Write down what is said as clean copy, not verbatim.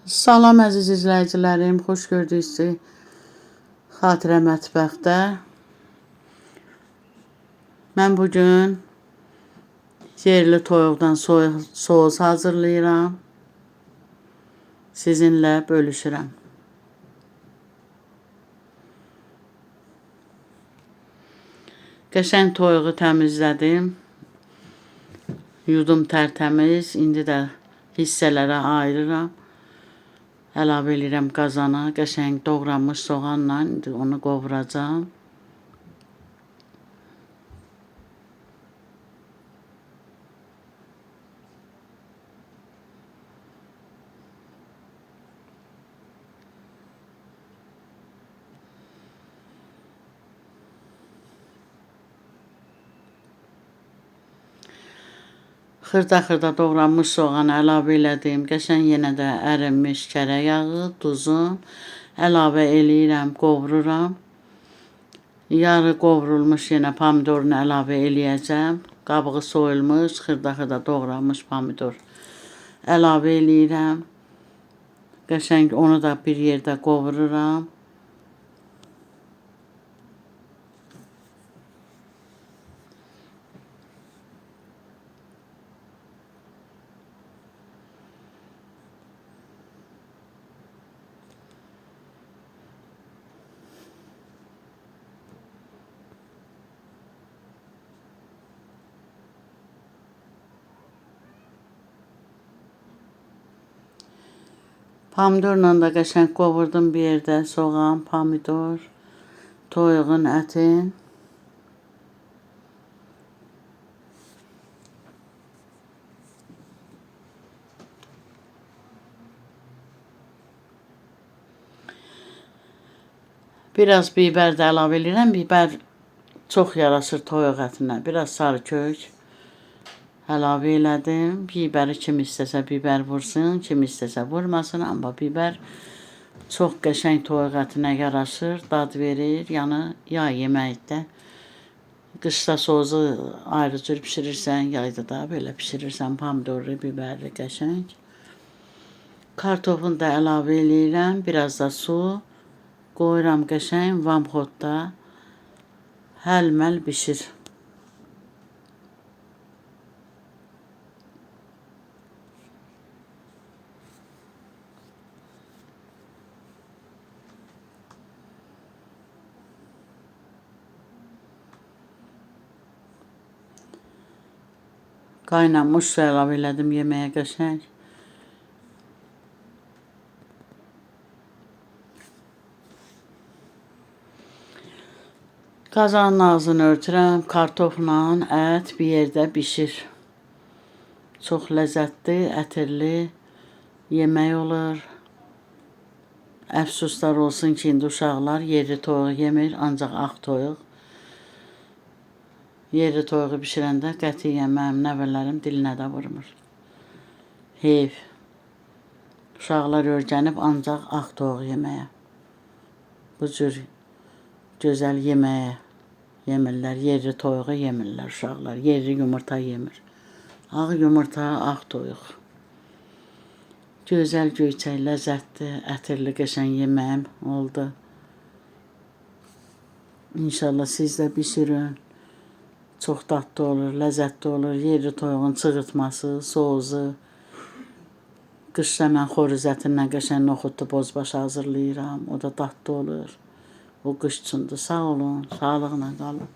Salam əziz izləyicilərim, xoş gördük sizi Xatirə mətbəxdə. Mən bugün yerli toyuqdan soğuz hazırlayıram. Sizinlə bölüşürəm. Qəşəng toyuğu təmizlədim. Yudum tərtəmiz. İndi də hissələrə ayırıram. Əlavə edirəm qazana. Qəşəng doğranmış soğanla indi onu qovuracam. Xırda doğranmış soğanı əlavə elədim. Qəşəng yenə də ərinmiş kərə yağı, duzun əlavə eləyirəm, qovururam. Yarı qovrulmuş yenə pomidorunu əlavə eləyəcəm. Qabığı soyulmuş, xırda doğranmış pomidor əlavə eləyirəm. Qəşəng onu da bir yerdə qovururam. Pomidorla da qəşəng qovurdum bir yerdə. Soğan, pomidor, toyuğun ətin. Biraz bibər də əlavə edirəm. Bibər çox yaraşır toyuq ətinə. Biraz sarı kök əlavə elədim. Bibəri kim istəsə bibər vursun, kim istəsə vurmasın. Amma bibər çox qəşəng toyuq ətinə yaraşır, dad verir. Yəni yay yeməkdə. Qışda soğuzu ayrı cür pişirirsən, yayda da belə pişirirsən. Pomidorlu, bibərli, qəşəng. Kartofunu da əlavə eləyirəm. Biraz da su qoyuram qəşəng. Vamxodda həlməl bişir. Qaynanmış su əlavə elədim yeməyə qəşəng. Qazanın ağzını örtürəm. Kartofla ət bir yerdə bişir. Çox ləzzətli, ətirli yemək olur. Əfsuslar olsun ki, indi uşaqlar yerli toyuq yemir, ancaq ağ toyuq. Yerli toyuğu bişirəndə qətiyyən mənim nəvələrim dilinə də vurmur. Heyf. Uşaqlar öyrənib ancaq ağ toyuq yeməyə. Bu cür gözəl yeməyə yemirlər. Yerli toyuğu yemirlər uşaqlar. Yerli yumurta yemir. Ağ yumurta, ağ toyuq. Gözəl, göyçək, ləzzətli, ətirli, qəşəng yeməyim oldu. İnşallah siz də bişirin. Çox dadlı olur, ləzzətli olur. Yerli toyuğun çığırtması, soğuzu. Qışda mən xoruz ətindən qəşəng noxudlu bozbaş hazırlayıram. O da dadlı olur. O qış üçündür. Sağ olun, sağlıqla qalın.